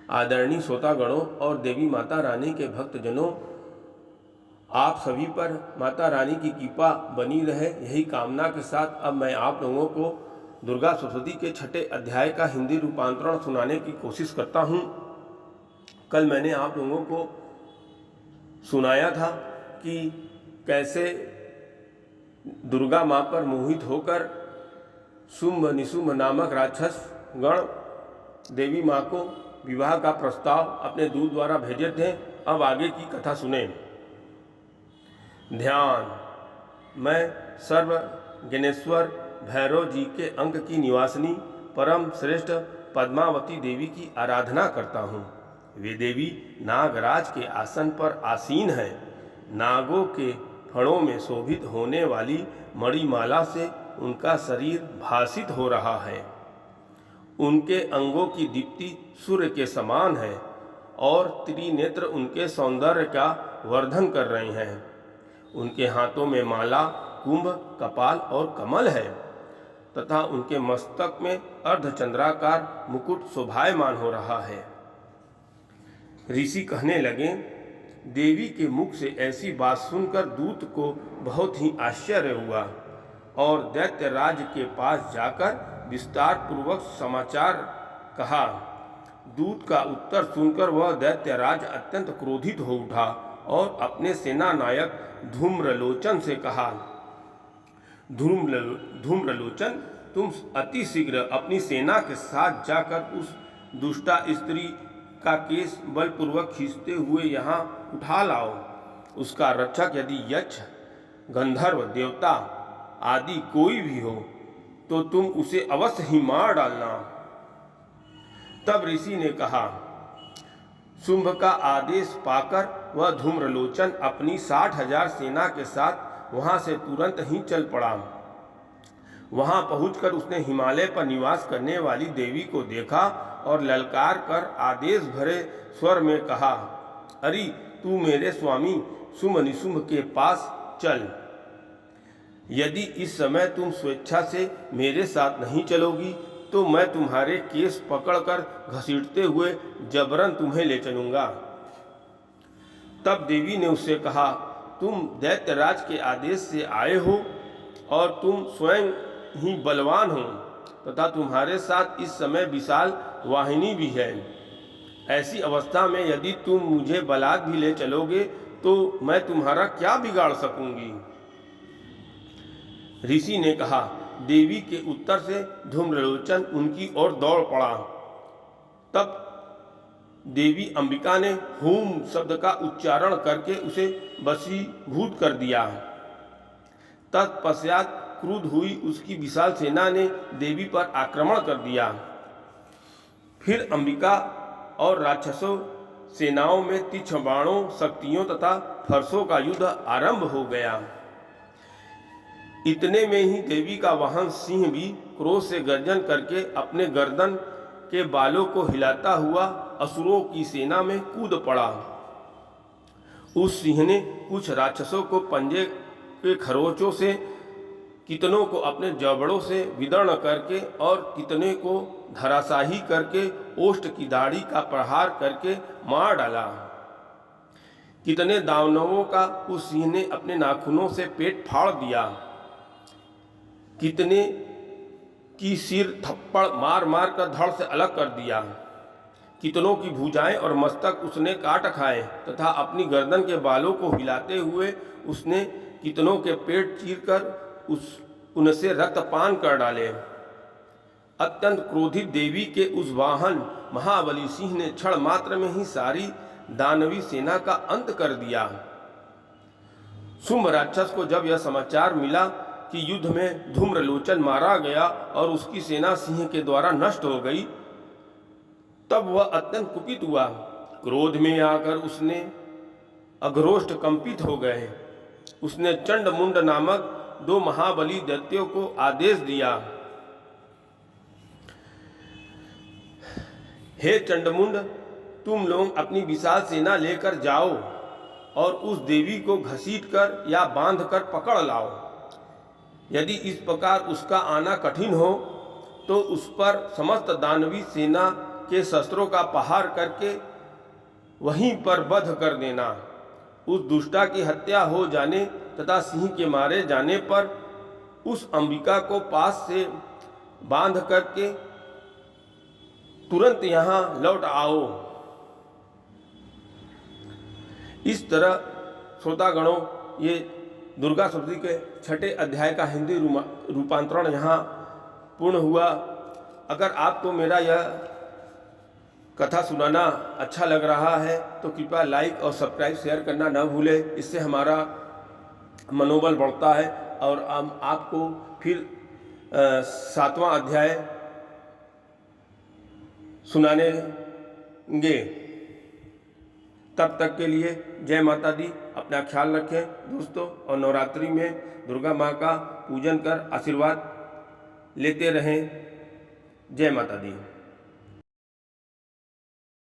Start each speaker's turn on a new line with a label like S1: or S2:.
S1: आदरणीय श्रोतागणों और देवी माता रानी के भक्तजनों, आप सभी पर माता रानी की कृपा बनी रहे, यही कामना के साथ अब मैं आप लोगों को दुर्गा सप्तशती के छठे अध्याय का हिंदी रूपांतरण सुनाने की कोशिश करता हूँ। कल मैंने आप लोगों को सुनाया था कि कैसे दुर्गा माँ पर मोहित होकर शुंभ निशुंभ नामक राक्षस गण देवी माँ को विवाह का प्रस्ताव अपने दूत द्वारा भेजे थे। अब आगे की कथा सुने। ध्यान। मैं सर्व ज्ञानेश्वर भैरव जी के अंक की निवासिनी परम श्रेष्ठ पद्मावती देवी की आराधना करता हूँ। वे देवी नागराज के आसन पर आसीन हैं। नागों के फणों में शोभित होने वाली मणिमाला से उनका शरीर भासित हो रहा है। उनके अंगों की दीप्ति सूर्य के समान है और त्रिनेत्र उनके सौंदर्य का वर्धन कर रहे हैं। उनके हाथों में माला, कुंभ, कपाल और कमल है तथा उनके मस्तक में अर्धचंद्राकार मुकुट शोभायमान हो रहा है। ऋषि कहने लगे, देवी के मुख से ऐसी बात सुनकर दूत को बहुत ही आश्चर्य हुआ और दैत्यराज के पास जाकर विस्तार पूर्वक समाचार कहा। दूत का उत्तर सुनकर वह दैत्यराज अत्यंत क्रोधित हो उठा और अपने सेना नायक धूम्रलोचन से कहा, धूम्रलोचन, तुम अति शीघ्र अपनी सेना के साथ जाकर उस दुष्टा स्त्री का केस बलपूर्वक खींचते हुए यहाँ उठा लाओ। उसका रक्षक यदि यक्ष, गंधर्व, देवता आदि कोई भी हो तो तुम उसे अवश्य ही मार डालना। तब ऋषि ने कहा, शुंभ का आदेश पाकर वह धूम्रलोचन अपनी 60,000 सेना के साथ वहां से तुरंत ही चल पड़ा। वहां पहुंचकर उसने हिमालय पर निवास करने वाली देवी को देखा और ललकार कर आदेश भरे स्वर में कहा, अरे तू मेरे स्वामी शुंभ निशुंभ के पास चल। यदि इस समय तुम स्वेच्छा से मेरे साथ नहीं चलोगी तो मैं तुम्हारे केस पकड़कर घसीटते हुए जबरन तुम्हें ले चलूंगा। तब देवी ने उससे कहा, तुम दैत्यराज के आदेश से आए हो और तुम स्वयं ही बलवान हो तथा तुम्हारे साथ इस समय विशाल वाहिनी भी है। ऐसी अवस्था में यदि तुम मुझे बलात् भी ले चलोगे तो मैं तुम्हारा क्या बिगाड़ सकूंगी। ऋषि ने कहा। देवी के उत्तर से धूम्रलोचन उनकी ओर दौड़ पड़ा। तब देवी अंबिका ने हूम शब्द का उच्चारण करके उसे वशीभूत कर दिया। तत्पश्चात क्रुद्ध हुई उसकी विशाल सेना ने देवी पर आक्रमण कर दिया। फिर अंबिका और राक्षसों सेनाओं में तीक्ष्ण बाणों, शक्तियों तथा फरसों का युद्ध आरंभ हो गया। इतने में ही देवी का वाहन सिंह भी क्रोध से गर्जन करके अपने गर्दन के बालों को हिलाता हुआ असुरों की सेना में कूद पड़ा। उस सिंह ने कुछ राक्षसों को पंजे के खरोचों से, कितनों को अपने जबड़ों से विदर्ण करके और कितने को धराशाही करके ओष्ठ की दाढ़ी का प्रहार करके मार डाला। कितने दानवों का उस सिंह ने अपने नाखूनों से पेट फाड़ दिया। कितने की सिर थप्पड़ मार मार कर धड़ से अलग कर दिया। कितनों की भुजाएं और मस्तक उसने काट खाए तथा अपनी गर्दन के बालों को हिलाते हुए उसने कितनों के पेट चीरकर उनसे रक्तपान कर डाले। अत्यंत क्रोधित देवी के उस वाहन महाबली सिंह ने क्षण मात्र में ही सारी दानवी सेना का अंत कर दिया। शुंभ राक्षस को जब यह समाचार मिला कि युद्ध में धूम्रलोचन मारा गया और उसकी सेना सिंह के द्वारा नष्ट हो गई, तब वह अत्यंत कुपित हुआ। क्रोध में आकर उसने अघरोष्ठ कंपित हो गए। उसने चंडमुंड नामक 2 महाबली दैत्यों को आदेश दिया, हे चंडमुंड, तुम लोग अपनी विशाल सेना लेकर जाओ और उस देवी को घसीटकर या बांधकर पकड़ लाओ। यदि इस प्रकार उसका आना कठिन हो तो उस पर समस्त दानवी सेना के शस्त्रों का पहार करके वहीं पर वध कर देना। उस दुष्टा की हत्या हो जाने तथा सिंह के मारे जाने पर उस अंबिका को पास से बांध करके तुरंत यहाँ लौट आओ। इस तरह श्रोतागणों, ये दुर्गा सप्तशती के 6ठे अध्याय का हिंदी रूपांतरण यहाँ पूर्ण हुआ। अगर आपको मेरा यह कथा सुनाना अच्छा लग रहा है तो कृपया लाइक और सब्सक्राइब शेयर करना न भूलें। इससे हमारा मनोबल बढ़ता है और हम आपको फिर 7वां अध्याय सुनानेंगे। तब तक के लिए जय माता दी। अपना ख्याल रखें दोस्तों, और नवरात्रि में दुर्गा माँ का पूजन कर आशीर्वाद लेते रहें। जय माता दी।